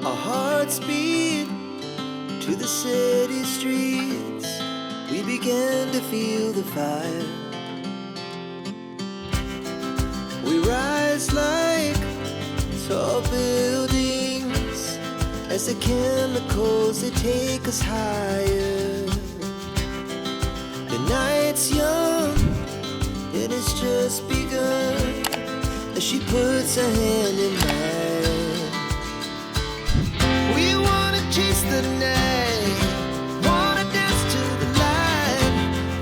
Our hearts beat to the city streets. We began to feel the fire. We rise like tall buildings as the chemicals, they take us higher. The night's young, it has just begun as she puts her hand in mine. We wanna chase the night, wanna dance to the light,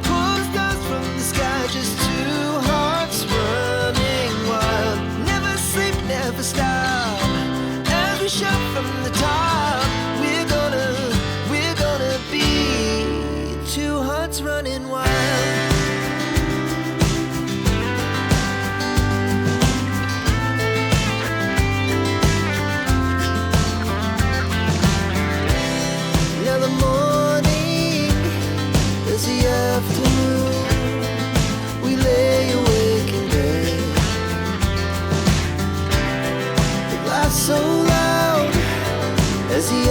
pull stars from the sky, just two hearts running wild. Never sleep, never stop, as we shout from the top. We're gonna be two hearts running wild. Now the morning is the afternoon. We lay awake in bed. The laughs so loud as the